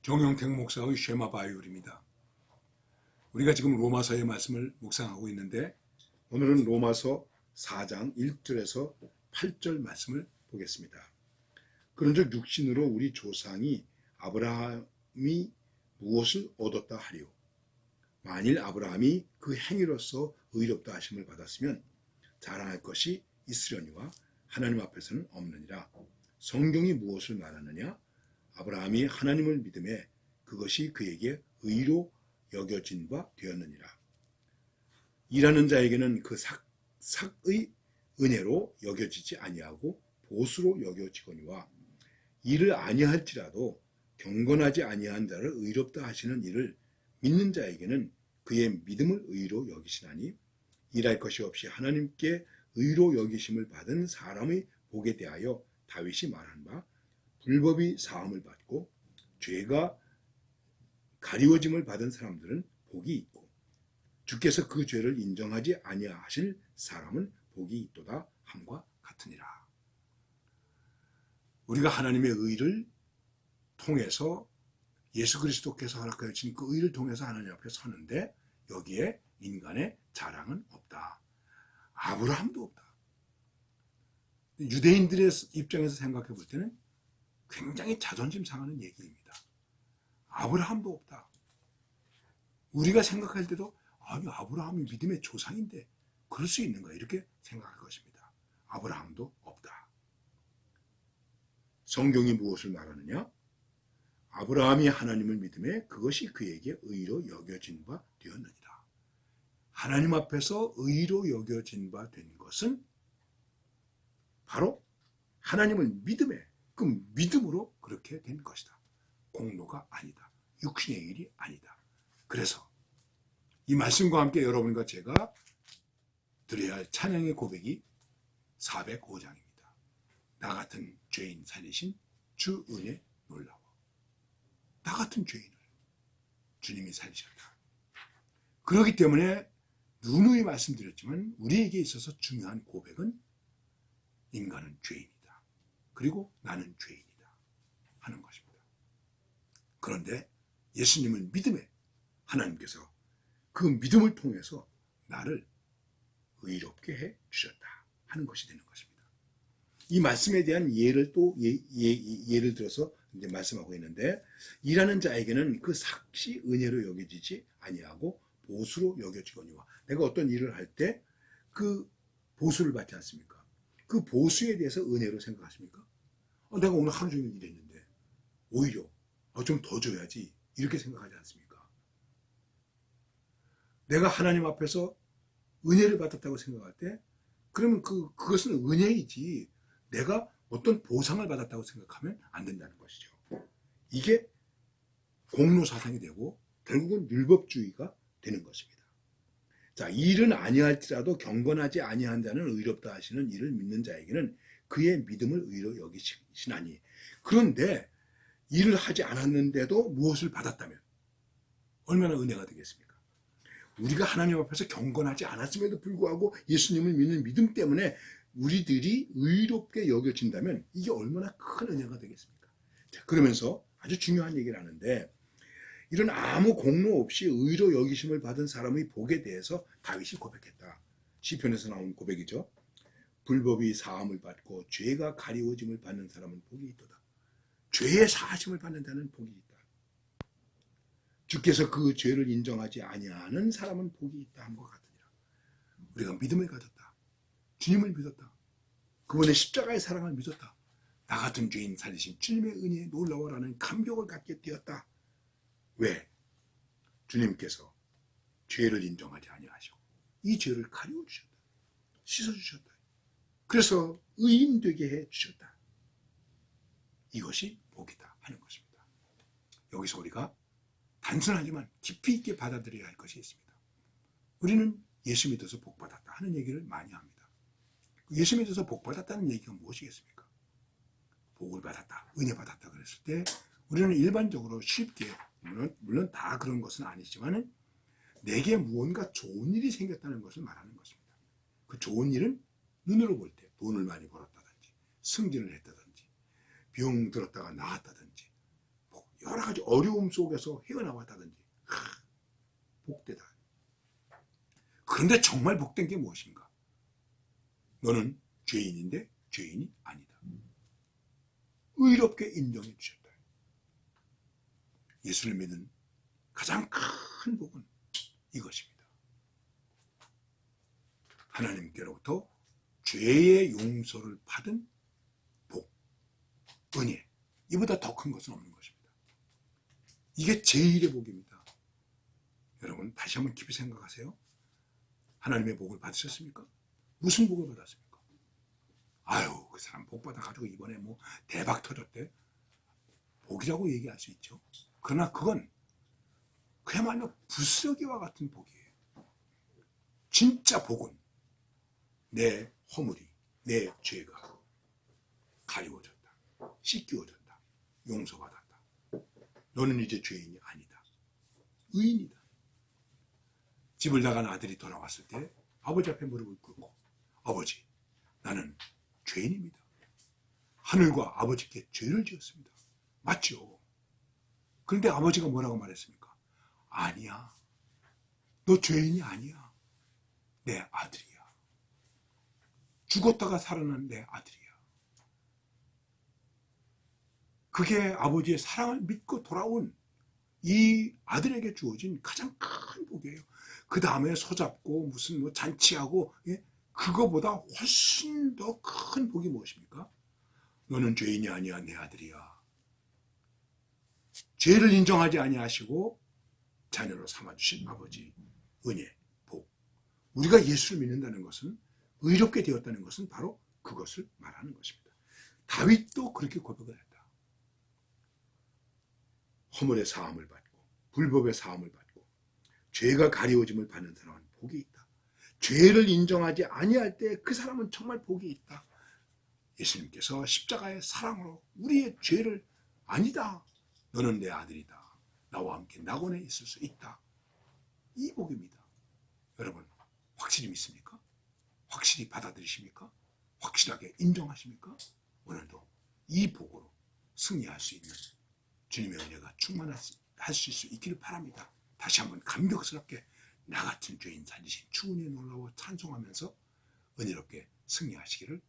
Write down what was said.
정영택 목사의 쉐마 바이올입니다. 우리가 지금 로마서의 말씀을 묵상하고 있는데 오늘은 로마서 4장 1절에서 8절 말씀을 보겠습니다. 그런즉 육신으로 우리 조상이 아브라함이 무엇을 얻었다 하리요? 만일 아브라함이 그 행위로서 의롭다 하심을 받았으면 자랑할 것이 있으려니와 하나님 앞에서는 없느니라. 성경이 무엇을 말하느냐? 아브라함이 하나님을 믿음에 그것이 그에게 의로 여겨진 바 되었느니라. 일하는 자에게는 그 삭의 은혜로 여겨지지 아니하고 보수로 여겨지거니와 일을 아니할지라도 경건하지 아니한 자를 의롭다 하시는 일을 믿는 자에게는 그의 믿음을 의로 여기시나니 일할 것이 없이 하나님께 의로 여기심을 받은 사람의 복에 대하여 다윗이 말한 바 불법이 사함을 받고 죄가 가리워짐을 받은 사람들은 복이 있고 주께서 그 죄를 인정하지 아니하실 사람은 복이 있도다 함과 같으니라. 우리가 하나님의 의를 통해서 예수 그리스도께서 허락하여 주신 그 의를 통해서 하나님 앞에 서는데 여기에 인간의 자랑은 없다. 아브라함도 없다. 유대인들의 입장에서 생각해 볼 때는 굉장히 자존심 상하는 얘기입니다. 아브라함도 없다. 우리가 생각할 때도 아니 아브라함이 믿음의 조상인데 그럴 수 있는가 이렇게 생각할 것입니다. 아브라함도 없다. 성경이 무엇을 말하느냐? 아브라함이 하나님을 믿음에 그것이 그에게 의로 여겨진 바 되었느니라. 하나님 앞에서 의로 여겨진 바 된 것은 바로 하나님을 믿음에 그 믿음으로 그렇게 된 것이다. 공로가 아니다. 육신의 일이 아니다. 그래서 이 말씀과 함께 여러분과 제가 드려야 할 찬양의 고백이 405장입니다. 나 같은 죄인 살리신 주 은혜 놀라워. 나 같은 죄인을 주님이 살리셨다. 그렇기 때문에 누누이 말씀드렸지만 우리에게 있어서 중요한 고백은 인간은 죄인이다. 그리고 나는 죄인이다 하는 것입니다. 그런데 예수님을 믿음에 하나님께서 그 믿음을 통해서 나를 의롭게 해 주셨다 하는 것이 되는 것입니다. 이 말씀에 대한 예를 또 예를 들어서 이제 말씀하고 있는데 일하는 자에게는 그 삭시 은혜로 여겨지지 아니하고 보수로 여겨지거니와 내가 어떤 일을 할 때 그 보수를 받지 않습니까? 그 보수에 대해서 은혜로 생각하십니까? 내가 오늘 하루 종일 일했는데 오히려 좀 더 줘야지 이렇게 생각하지 않습니까? 내가 하나님 앞에서 은혜를 받았다고 생각할 때 그러면 그것은 은혜이지 내가 어떤 보상을 받았다고 생각하면 안 된다는 것이죠. 이게 공로사상이 되고 결국은 율법주의가 되는 것입니다. 자, 일은 아니할지라도 경건하지 아니한 자는 의롭다 하시는 이를 믿는 자에게는 그의 믿음을 의로 여기시나니 그런데 일을 하지 않았는데도 무엇을 받았다면 얼마나 은혜가 되겠습니까? 우리가 하나님 앞에서 경건하지 않았음에도 불구하고 예수님을 믿는 믿음 때문에 우리들이 의롭게 여겨진다면 이게 얼마나 큰 은혜가 되겠습니까? 자, 그러면서 아주 중요한 얘기를 하는데 이런 아무 공로 없이 의로 여기심을 받은 사람의 복에 대해서 다윗이 고백했다. 시편에서 나온 고백이죠. 불법이 사함을 받고 죄가 가리워짐을 받는 사람은 복이 있도다. 죄의 사하심을 받는 자는 복이 있다. 주께서 그 죄를 인정하지 아니하는 사람은 복이 있다 함과 같으니라. 우리가 믿음을 가졌다. 주님을 믿었다. 그분의 십자가의 사랑을 믿었다. 나 같은 죄인 살리신 주님의 은혜에 놀라워라는 감격을 갖게 되었다. 왜? 주님께서 죄를 인정하지 아니하시고 이 죄를 가리워 주셨다. 씻어 주셨다. 그래서 의인 되게 해 주셨다. 이것이 복이다 하는 것입니다. 여기서 우리가 단순하지만 깊이 있게 받아들여야 할 것이 있습니다. 우리는 예수 믿어서 복 받았다 하는 얘기를 많이 합니다. 예수 믿어서 복 받았다는 얘기가 무엇이겠습니까? 복을 받았다, 은혜 받았다 그랬을 때 우리는 일반적으로 쉽게 물론 다 그런 것은 아니지만 내게 무언가 좋은 일이 생겼다는 것을 말하는 것입니다. 그 좋은 일은 눈으로 볼 때 돈을 많이 벌었다든지 승진을 했다든지 병 들었다가 나았다든지 여러 가지 어려움 속에서 헤어나왔다든지 복되다. 그런데 정말 복된 게 무엇인가? 너는 죄인인데 죄인이 아니다. 의롭게 인정해 주셨다. 예수를 믿는 가장 큰 복은 이것입니다. 하나님께로부터 죄의 용서를 받은 복, 은혜, 이보다 더 큰 것은 없는 것입니다. 이게 제일의 복입니다. 여러분 다시 한번 깊이 생각하세요. 하나님의 복을 받으셨습니까? 무슨 복을 받았습니까? 아유, 그 사람 복 받아가지고 이번에 뭐 대박 터졌대. 복이라고 얘기할 수 있죠. 그러나 그건 그야말로 부스러기와 같은 복이에요. 진짜 복은 내 허물이, 내 죄가 가리워졌다, 씻기워졌다, 용서받았다. 너는 이제 죄인이 아니다. 의인이다. 집을 나간 아들이 돌아왔을 때 아버지 앞에 무릎을 꿇고, 아버지, 나는 죄인입니다. 하늘과 아버지께 죄를 지었습니다. 맞죠? 그런데 아버지가 뭐라고 말했습니까? 아니야. 너 죄인이 아니야. 내 아들이야. 죽었다가 살아난 내 아들이야. 그게 아버지의 사랑을 믿고 돌아온 이 아들에게 주어진 가장 큰 복이에요. 그 다음에 소잡고 무슨 뭐 잔치하고, 예? 그거보다 훨씬 더 큰 복이 무엇입니까? 너는 죄인이 아니야, 내 아들이야. 죄를 인정하지 아니하시고 자녀로 삼아주신 아버지, 은혜, 복. 우리가 예수를 믿는다는 것은, 의롭게 되었다는 것은 바로 그것을 말하는 것입니다. 다윗도 그렇게 고백을 했다. 허물의 사함을 받고 불법의 사함을 받고 죄가 가리워짐을 받는 사람은 복이 있다. 죄를 인정하지 아니할 때 그 사람은 정말 복이 있다. 예수님께서 십자가의 사랑으로 우리의 죄를, 아니다, 너는 내 아들이다, 나와 함께 낙원에 있을 수 있다. 이 복입니다. 여러분 확실히 믿습니까? 확실히 받아들이십니까? 확실하게 인정하십니까? 오늘도 이 복으로 승리할 수 있는 주님의 은혜가 충만하실 수 있기를 바랍니다. 다시 한번 감격스럽게 나 같은 죄인 살리신 주 은혜에 놀라워 찬송하면서 은혜롭게 승리하시기를